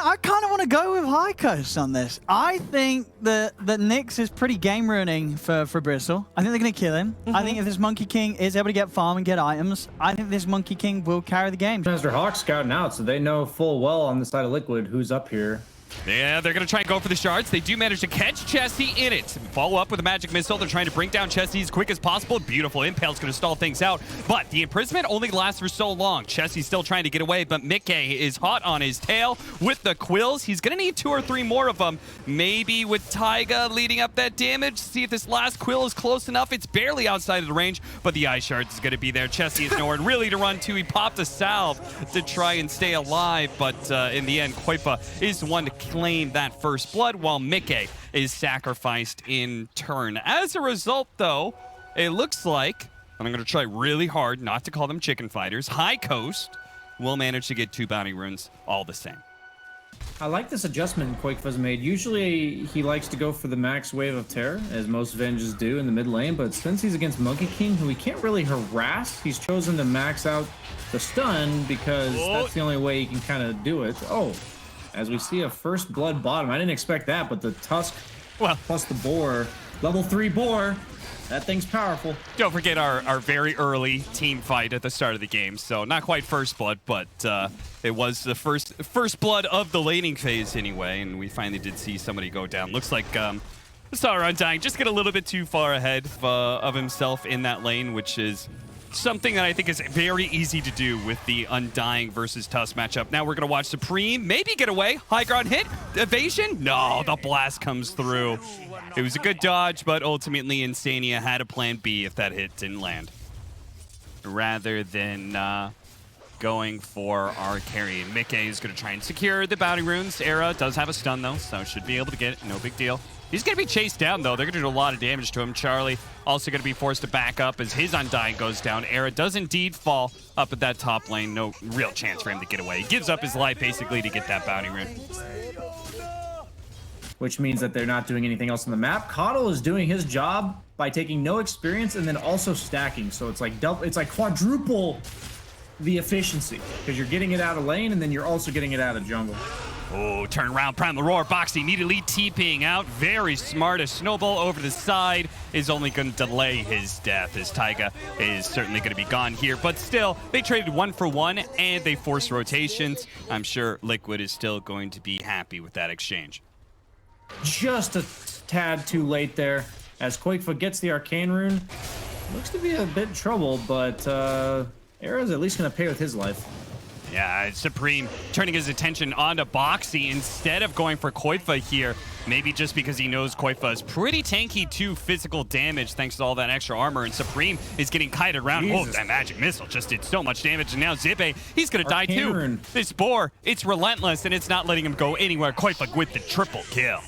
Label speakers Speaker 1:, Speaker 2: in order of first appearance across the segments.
Speaker 1: I kind of want to go with High Coast on this. I think that Nyx is pretty game ruining for Bristle. I think they're going to kill him. I think if this Monkey King is able to get farm and get items, I think this Monkey King will carry the game.
Speaker 2: Master Hawk scouting out, so they know full well on the side of Liquid who's up here.
Speaker 3: Yeah, they're going to try and go for the shards. They do manage to catch Chesty in it. Follow up with a magic missile. They're trying to bring down Chesty as quick as possible. Beautiful Impale's going to stall things out. But the imprisonment only lasts for so long. Chesty's still trying to get away, but Mickey is hot on his tail with the quills. He's going to need 2 or 3 more of them. Maybe with Taiga leading up that damage. See if this last quill is close enough. It's barely outside of the range, but the Ice Shards is going to be there. Chesty is nowhere really to run to. He popped a salve to try and stay alive, but in the end, Koifa is the one to claim that first blood, while Mickey is sacrificed in turn. As a result, though, it looks like, and I'm going to try really hard not to call them chicken fighters, High Coast will manage to get 2 bounty runes all the same.
Speaker 2: I like this adjustment Quakefuzz made. Usually he likes to go for the max wave of terror, as most Venges do in the mid lane, but since he's against Monkey King, who he can't really harass, he's chosen to max out the stun because that's the only way he can kind of do it. Oh, as we see a first blood bottom. I didn't expect that, but the Tusk plus the boar, level 3 boar, that thing's powerful.
Speaker 3: Don't forget our very early team fight at the start of the game. So not quite first blood, but it was the first blood of the laning phase anyway, and we finally did see somebody go down. Looks like saw Undying just get a little bit too far ahead of himself in that lane, which is something that I think is very easy to do with the Undying versus Tusk matchup. Now we're going to watch Supreme maybe get away. High ground hit. Evasion? No, the blast comes through. It was a good dodge, but ultimately Insania had a plan B if that hit didn't land. Rather than going for our carry. Mickey is going to try and secure the bounty runes. Era does have a stun, though, so should be able to get it. No big deal. He's going to be chased down, though. They're going to do a lot of damage to him. Charlie also going to be forced to back up as his Undying goes down. Era does indeed fall up at that top lane. No real chance for him to get away. He gives up his life, basically, to get that bounty rune.
Speaker 2: Which means that they're not doing anything else on the map. Coddle is doing his job by taking no experience and then also stacking. So it's like quadruple the efficiency because you're getting it out of lane and then you're also getting it out of jungle.
Speaker 3: Oh, turn around, prime the roar. Box immediately TPing out. Very smart. A snowball over the side is only going to delay his death, as Taiga is certainly going to be gone here. But still, they traded 1 for 1 and they forced rotations. I'm sure Liquid is still going to be happy with that exchange.
Speaker 2: Just a tad too late there as Quakefoot gets the arcane rune. Looks to be a bit in trouble, but Era's at least going to pay with his life.
Speaker 3: Yeah, Supreme turning his attention onto Boxy instead of going for Koifa here. Maybe just because he knows Koifa is pretty tanky to physical damage thanks to all that extra armor. And Supreme is getting kited around. Jesus. Oh, that magic missile just did so much damage. And now Zippe, he's going to die too. This boar, it's relentless and it's not letting him go anywhere. Koifa with the triple kill.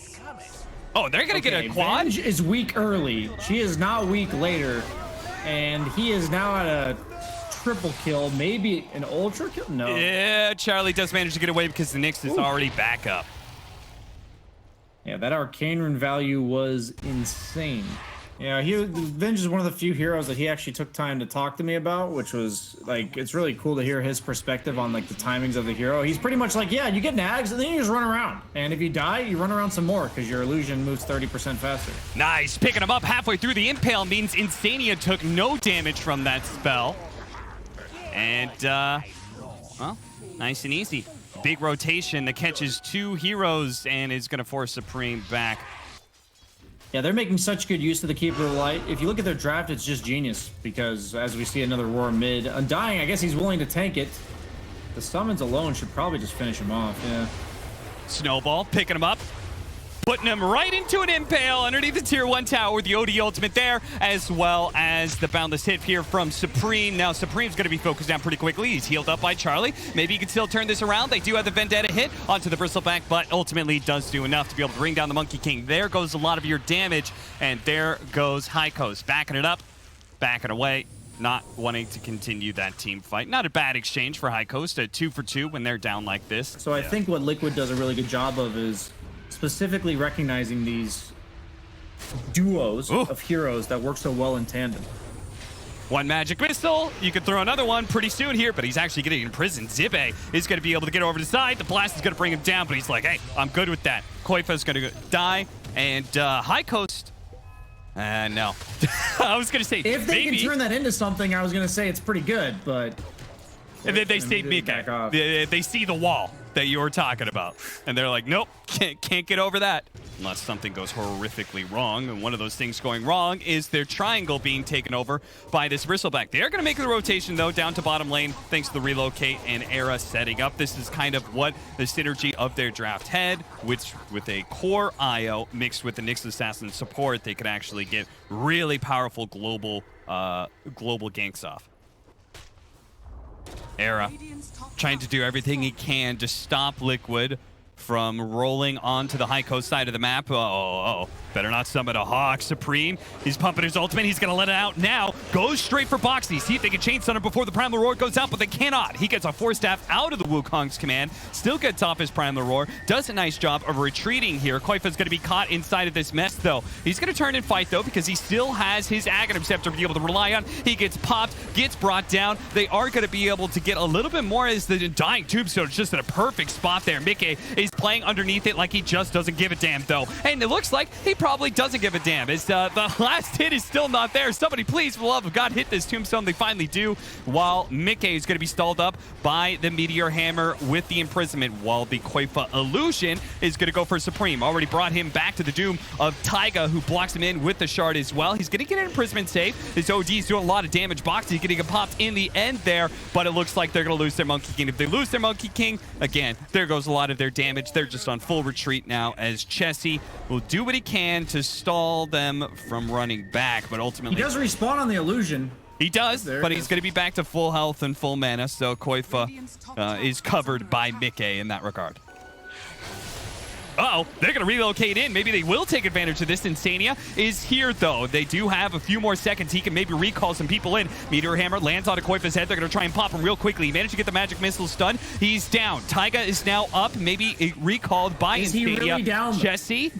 Speaker 3: Oh, they're going to get a quad?
Speaker 2: Venge is weak early. She is not weak later. And he is now at a triple kill, maybe an ultra kill? No.
Speaker 3: Yeah, Charlie does manage to get away because the Nyx is already back up.
Speaker 2: Yeah, that arcane rune value was insane. Yeah, Venge is one of the few heroes that he actually took time to talk to me about, which was like, it's really cool to hear his perspective on like the timings of the hero. He's pretty much like, yeah, you get nags and then you just run around. And if you die, you run around some more because your illusion moves 30% faster.
Speaker 3: Nice, picking him up halfway through the impale means Insania took no damage from that spell. And, well, nice and easy. Big rotation that catches 2 heroes and is going to force Supreme back.
Speaker 2: Yeah, they're making such good use of the Keeper of Light. If you look at their draft, it's just genius because as we see another Roar mid. Undying, I guess he's willing to tank it. The summons alone should probably just finish him off, yeah.
Speaker 3: Snowball, picking him up. Putting him right into an impale underneath the tier 1 tower with the OD ultimate there, as well as the boundless hit here from Supreme. Now Supreme's going to be focused down pretty quickly. He's healed up by Charlie. Maybe he can still turn this around. They do have the Vendetta hit onto the Bristleback, but ultimately does do enough to be able to bring down the Monkey King. There goes a lot of your damage, and there goes High Coast. Backing it up, backing away. Not wanting to continue that team fight. Not a bad exchange for High Coast, a 2 for 2 when they're down like this.
Speaker 2: So I think what Liquid does a really good job of is specifically recognizing these duos of heroes that work so well in tandem.
Speaker 3: One magic missile. You can throw another one pretty soon here, but he's actually getting imprisoned. Zibe is going to be able to get over to the side. The blast is going to bring him down, but he's like, hey, I'm good with that. Koifa's going to die, and High Coast. No. I was going to say,
Speaker 2: if they
Speaker 3: maybe
Speaker 2: can turn that into something, I was going to say it's pretty good, but...
Speaker 3: And then they say Mika. They see the wall that you were talking about, and they're like, nope, can't get over that. Unless something goes horrifically wrong, and one of those things going wrong is their triangle being taken over by this Bristleback. They're going to make the rotation, though, down to bottom lane, thanks to the relocate and Era setting up. This is kind of what the synergy of their draft had, which with a core IO mixed with the Nyx Assassin support, they could actually get really powerful global ganks off. Era trying to do everything he can to stop Liquid from rolling onto the High Coast side of the map. Better not summon a Hawk. Supreme, he's pumping his ultimate. He's going to let it out now. Goes straight for Boxy. See if they can chain stun him before the Primal Roar goes out, but they cannot. He gets a Force Staff out of the Wukong's command. Still gets off his Primal Roar. Does a nice job of retreating here. Koifa's going to be caught inside of this mess, though. He's going to turn and fight, though, because he still has his Aghanim Scepter to be able to rely on. He gets popped, gets brought down. They are going to be able to get a little bit more as the Dying Tombstone is just in a perfect spot there. Mickey is playing underneath it like he just doesn't give a damn, though. And it looks like he probably doesn't give a damn. As the last hit is still not there. Somebody, please, for the love of God, hit this Tombstone. They finally do, while Mickey is going to be stalled up by the Meteor Hammer with the imprisonment, while the Koifa Illusion is going to go for Supreme. Already brought him back to the doom of Taiga, who blocks him in with the shard as well. He's going to get an imprisonment save. His OD is doing a lot of damage. Box, he's getting popped in the end there, but it looks like they're going to lose their Monkey King. If they lose their Monkey King, again, there goes a lot of their damage. They're just on full retreat now, as Chessie will do what he can to stall them from running back, but ultimately
Speaker 2: he does respawn on the illusion.
Speaker 3: He does, but he's going to be back to full health and full mana, so Koifa is covered by Mickey in that regard. Uh-oh, they're going to relocate in. Maybe they will take advantage of this. Insania is here, though. They do have a few more seconds. He can maybe recall some people in. Meteor Hammer lands on Koifa's head. They're going to try and pop him real quickly. He managed to get the magic missile stun. He's down. Taiga is now up, maybe recalled by Insania.
Speaker 2: Is he really down?
Speaker 3: Chessie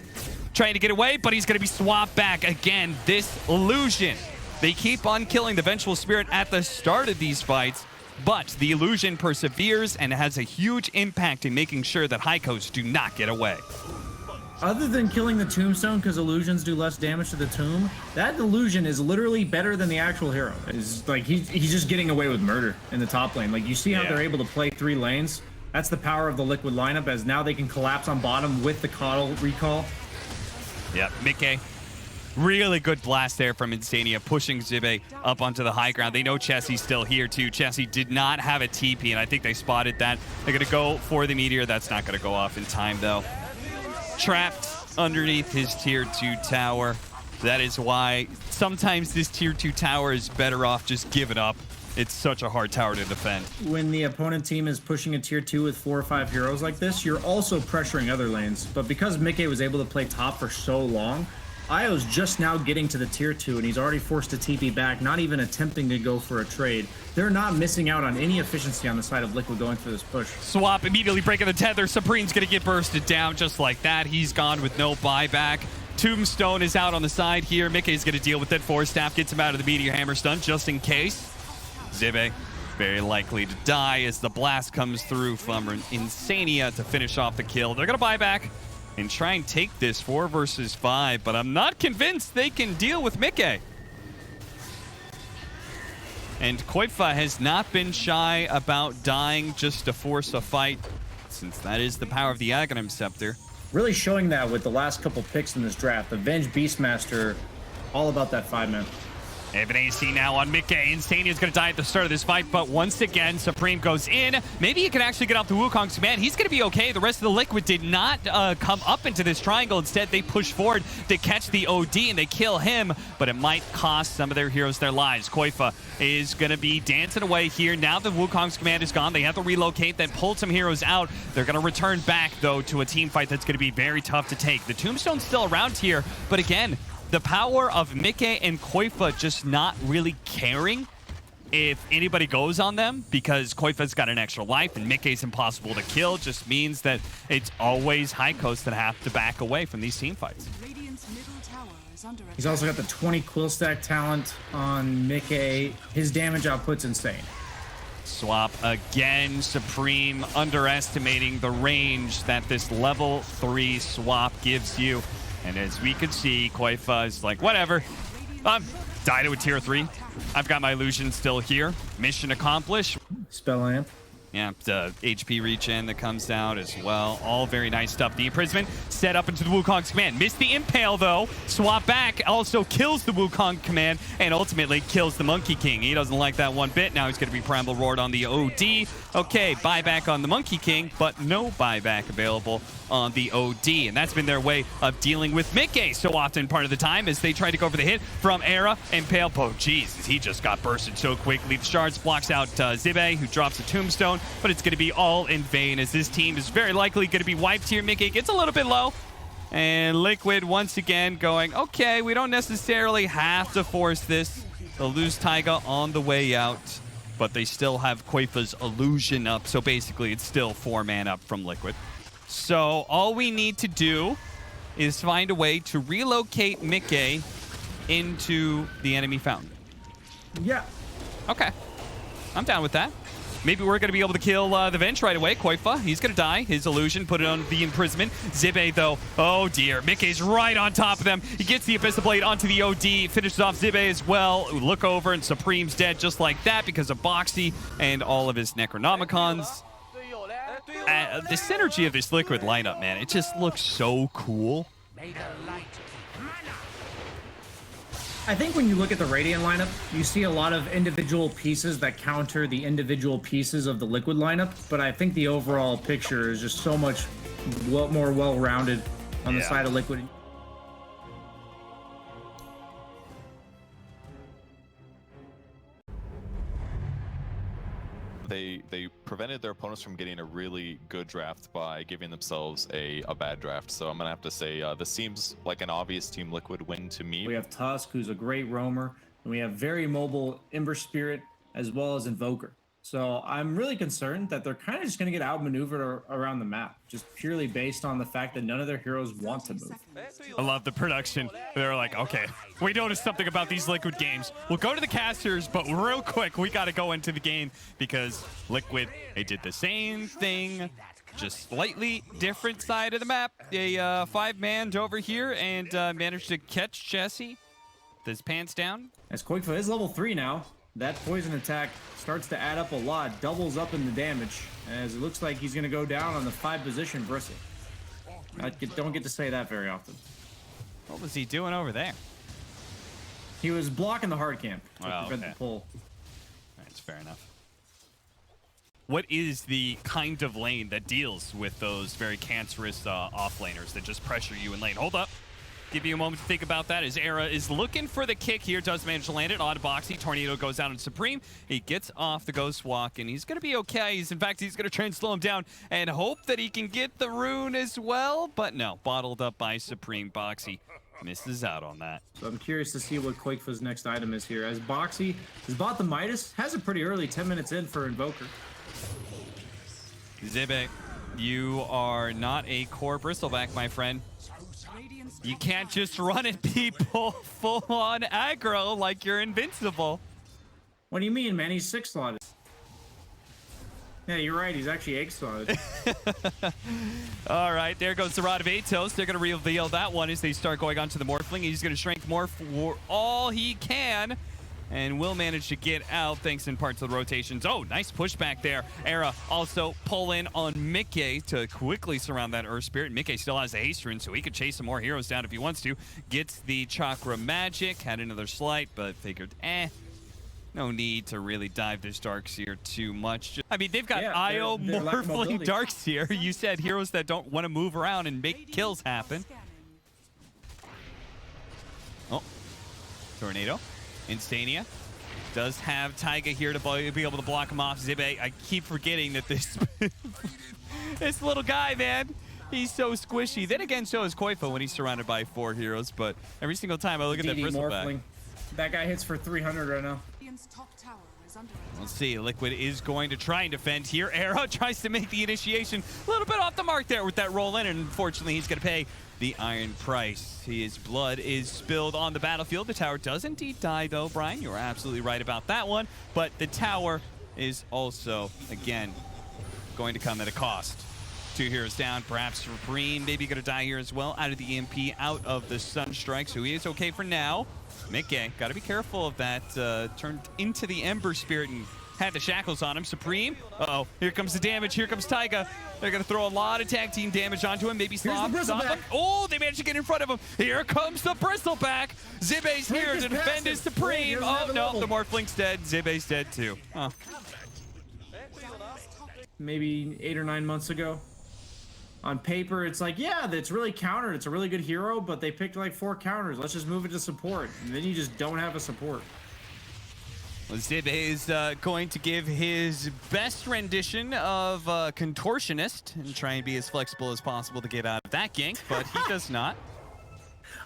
Speaker 3: trying to get away, but he's going to be swapped back again. This illusion. They keep on killing the Vengeful Spirit at the start of these fights, but the illusion perseveres and has a huge impact in making sure that High Coast do not get away.
Speaker 2: Other than killing the Tombstone, because illusions do less damage to the tomb, that illusion is literally better than the actual hero. It's like he's just getting away with murder in the top lane. Like, you see how they're able to play 3 lanes? That's the power of the Liquid lineup, as now they can collapse on bottom with the Coddle recall.
Speaker 3: Yep, Mickey. Really good blast there from Insania, pushing Zibe up onto the high ground. They know Chessie's still here, too. Chessie did not have a TP, and I think they spotted that. They're going to go for the Meteor. That's not going to go off in time, though. Trapped underneath his Tier 2 tower. That is why sometimes this Tier 2 tower is better off just giving up. It's such a hard tower to defend.
Speaker 2: When the opponent team is pushing a Tier 2 with 4 or 5 heroes like this, you're also pressuring other lanes. But because Mickey was able to play top for so long, Io's just now getting to the Tier 2, and he's already forced to TP back, not even attempting to go for a trade. They're not missing out on any efficiency on the side of Liquid going for this push.
Speaker 3: Swap immediately breaking the tether. Supreme's going to get bursted down just like that. He's gone with no buyback. Tombstone is out on the side here. Mickey's going to deal with that Force Staff, gets him out of the Meteor Hammer stun just in case. Zibe very likely to die as the blast comes through from Insania to finish off the kill. They're going to buy back and try and take this 4 versus 5, but I'm not convinced they can deal with Mickey. And Koifa has not been shy about dying just to force a fight, since that is the power of the Aghanim Scepter.
Speaker 2: Really showing that with the last couple picks in this draft. The Venge Beastmaster, all about that 5-man.
Speaker 3: Have an AC now on Mickey. Insania's going to die at the start of this fight, but once again, Supreme goes in. Maybe he can actually get off the Wukong's command. He's going to be okay. The rest of the Liquid did not come up into this triangle. Instead, they push forward to catch the OD, and they kill him, but it might cost some of their heroes their lives. Koifa is going to be dancing away here. Now the Wukong's command is gone. They have to relocate, then pull some heroes out. They're going to return back, though, to a team fight that's going to be very tough to take. The Tombstone's still around here, but again, the power of Mickey and Koifa just not really caring if anybody goes on them, because Koifa's got an extra life and Mickey's impossible to kill, just means that it's always High Coast that have to back away from these team fights.
Speaker 2: He's also got the 20 quill stack talent on Mickey. His damage output's insane.
Speaker 3: Swap again. Supreme underestimating the range that this level 3 swap gives you. And as we could see, Koifa is like, whatever. Died to a tier 3. I've got my illusion still here. Mission accomplished.
Speaker 2: Spell amp.
Speaker 3: Yeah, the HP regen that comes out as well. All very nice stuff. The imprisonment set up into the Wukong's command. Missed the impale though. Swap back also kills the Wukong command and ultimately kills the Monkey King. He doesn't like that one bit. Now he's going to be Primal Roared on the OD. Okay, buyback on the Monkey King, but no buyback available on the OD. And that's been their way of dealing with Mickey so often part of the time as they try to go for the hit from Era and Pale. Oh, jeez, he just got bursted so quickly. The shards blocks out Zibe, who drops a tombstone, but it's going to be all in vain as this team is very likely going to be wiped here. Mickey gets a little bit low. And Liquid once again going, okay, we don't necessarily have to force this. They'll lose Taiga on the way out, but they still have Koifa's illusion up. So basically, it's still 4-man up from Liquid. So all we need to do is find a way to relocate Mickey into the enemy fountain.
Speaker 2: Yeah.
Speaker 3: Okay. I'm down with that. Maybe we're going to be able to kill the Venge right away. Koifa, he's going to die. His illusion, put it on the imprisonment. Zibe, though, oh dear. Mickey's right on top of them. He gets the Abyssal Blade onto the OD, finishes off Zibe as well. Look over, and Supreme's dead just like that because of Boxy and all of his Necronomicons. The synergy of this Liquid lineup, man, it just looks so cool.
Speaker 2: I think when you look at the Radiant lineup, you see a lot of individual pieces that counter the individual pieces of the Liquid lineup, but I think the overall picture is just so much more well-rounded on the side of Liquid.
Speaker 4: They prevented their opponents from getting a really good draft by giving themselves a bad draft. So I'm gonna have to say this seems like an obvious Team Liquid win to me.
Speaker 2: We have Tusk, who's a great roamer, and we have very mobile Ember Spirit as well as Invoker. So I'm really concerned that they're kind of just going to get outmaneuvered around the map, just purely based on the fact that none of their heroes want to move.
Speaker 3: I love the production. They're like, okay, we noticed something about these Liquid games. We'll go to the casters, but real quick, we got to go into the game because Liquid, they did the same thing, just slightly different side of the map. They 5-manned over here and managed to catch Jesse with his pants down.
Speaker 2: As Koifa is level 3 now, that poison attack starts to add up a lot, doubles up in the damage, as it looks like he's going to go down on the 5-position Bristle. I don't get to say that very often.
Speaker 3: What was he doing over there?
Speaker 2: He was blocking the hard camp to
Speaker 3: Oh,
Speaker 2: prevent
Speaker 3: okay.
Speaker 2: the pull.
Speaker 3: That's fair enough. What is the kind of lane that deals with those very cancerous offlaners that just pressure you in lane? Hold up. Give you a moment to think about that as Era is looking for the kick here. Does manage to land it on Boxy. Tornado goes down on Supreme. He gets off the Ghost Walk, and he's going to be okay. In fact, he's going to try and slow him down and hope that he can get the rune as well. But no, bottled up by Supreme. Boxy misses out on that.
Speaker 2: So I'm curious to see what Quakefa's next item is here. As Boxy has bought the Midas, has it pretty early, 10 minutes in for Invoker.
Speaker 3: Zibe, you are not a core bristleback, my friend. You can't just run at people full-on aggro like you're invincible.
Speaker 2: What do you mean, man? He's 6-slotted. Yeah, you're right. He's actually 8-slotted.
Speaker 3: All right, there goes the Rod of Atos. They're going to reveal that one as they start going on to the Morphling. He's going to shrink more for all he can and will manage to get out thanks in part to the rotations. Oh, nice pushback there. Era also pull in on Mickey to quickly surround that Earth Spirit. Mickey still has a haste rune, so he could chase some more heroes down if he wants to. Gets the Chakra Magic, had another slight, but figured, no need to really dive this Darkseer too much. I mean, they've got IO Morphling Darkseer. You said heroes that don't want to move around and make kills happen. Oh, Tornado. Instania does have Taiga here to be able to block him off. Zibe, I keep forgetting that this this little guy, man, he's so squishy. Then again, so is Koifa when he's surrounded by 4 heroes. But every single time I look at that bristleback,
Speaker 2: That guy hits for 300 right now.
Speaker 3: Let's see. Liquid is going to try and defend here. Arrow tries to make the initiation a little bit off the mark there with that roll in, and unfortunately he's going to pay the iron price. His blood is spilled on the battlefield. The tower does indeed die, though, Brian. You are absolutely right about that one. But the tower is also, again, going to come at a cost. 2 heroes down, perhaps Supreme maybe going to die here as well, out of the EMP, out of the Sunstrike, so he is okay for now. Mickey, got to be careful of that, turned into the Ember Spirit and had the shackles on him. Supreme, uh-oh, here comes the damage, here comes Taiga. They're going to throw a lot of tag team damage onto him, maybe stop him. Oh, they managed to get in front of him. Here comes the Bristleback. Zibbe's here to defend his Supreme. Oh, no, the Morphlink's dead. Zibbe's dead too. Oh.
Speaker 2: Maybe 8 or 9 months ago. On paper, it's like, yeah, that's really countered. It's a really good hero, but they picked like 4 counters. Let's just move it to support. And then you just don't have a support.
Speaker 3: Well, Zibbe is going to give his best rendition of Contortionist and try and be as flexible as possible to get out of that gank, but he does not.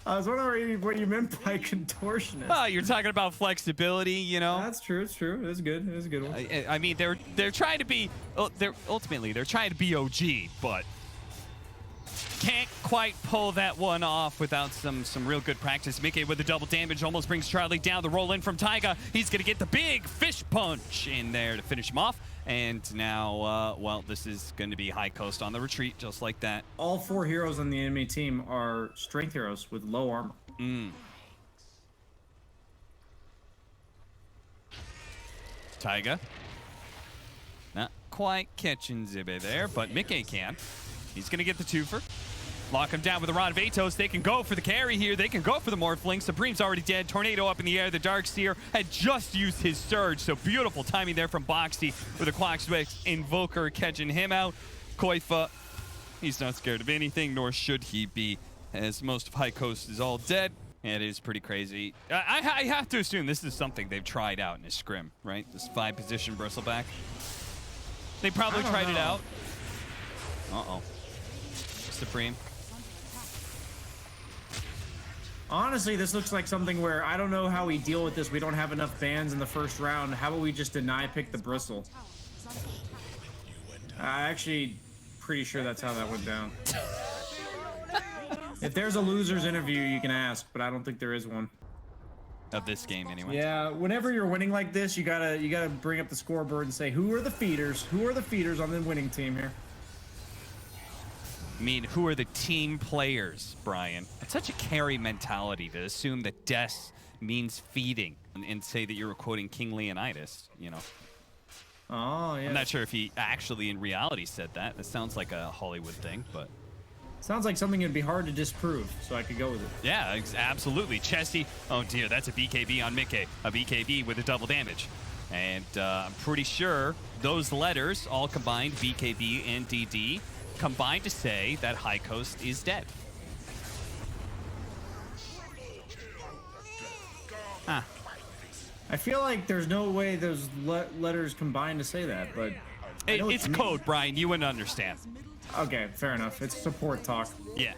Speaker 2: I was wondering what you meant by Contortionist.
Speaker 3: Oh, you're talking about flexibility, you know?
Speaker 2: That's true. It's true. It was good. It was a good one.
Speaker 3: I mean, they're trying to be. Ultimately, they're trying to be OG, but can't quite pull that one off without some real good practice. Mickey with the double damage almost brings Charlie down. The roll in from Taiga. He's going to get the big fish punch in there to finish him off. And now, well, this is going to be High Coast on the retreat, just like that.
Speaker 2: All 4 heroes on the enemy team are strength heroes with low armor.
Speaker 3: Taiga. Not quite catching Zibbe there, but Mickey can. He's going to get the twofer. Lock him down with a Rod of Atos. They can go for the carry here. They can go for the Morphling. Supreme's already dead. Tornado up in the air. The Darkseer had just used his Surge. So beautiful timing there from Boxy with a Quackswix Invoker catching him out. Koifa, he's not scared of anything, nor should he be, as most of High Coast is all dead. It is pretty crazy. I have to assume this is something they've tried out in a scrim, right? This 5-position Bristleback. They probably tried it out. Uh-oh. Supreme.
Speaker 2: Honestly, this looks like something where I don't know how we deal with this. We don't have enough bans in the first round. How about we just deny pick the Bristle? Actually pretty sure that's how that went down. If there's a loser's interview, you can ask, but I don't think there is one.
Speaker 3: Of this game, anyway.
Speaker 2: Yeah, whenever you're winning like this, you gotta bring up the scoreboard and say, who are the feeders? Who are the feeders on the winning team here?
Speaker 3: I mean, who are the team players, Brian? It's such a carry mentality to assume that Des means feeding and say that you were quoting King Leonidas, you know.
Speaker 2: Oh, yeah.
Speaker 3: I'm not sure if he actually in reality said that. It sounds like a Hollywood thing, but...
Speaker 2: Sounds like something that'd be hard to disprove, so I could go with it.
Speaker 3: Yeah, absolutely. Chesty, oh dear, that's a BKB on Mickey. A BKB with a double damage. And I'm pretty sure those letters, all combined, BKB and DD, combined to say that High Coast is dead. Huh.
Speaker 2: I feel like there's no way those letters combine to say that, but...
Speaker 3: It's code, Brian. You wouldn't understand.
Speaker 2: Okay, fair enough. It's support talk.
Speaker 3: Yeah.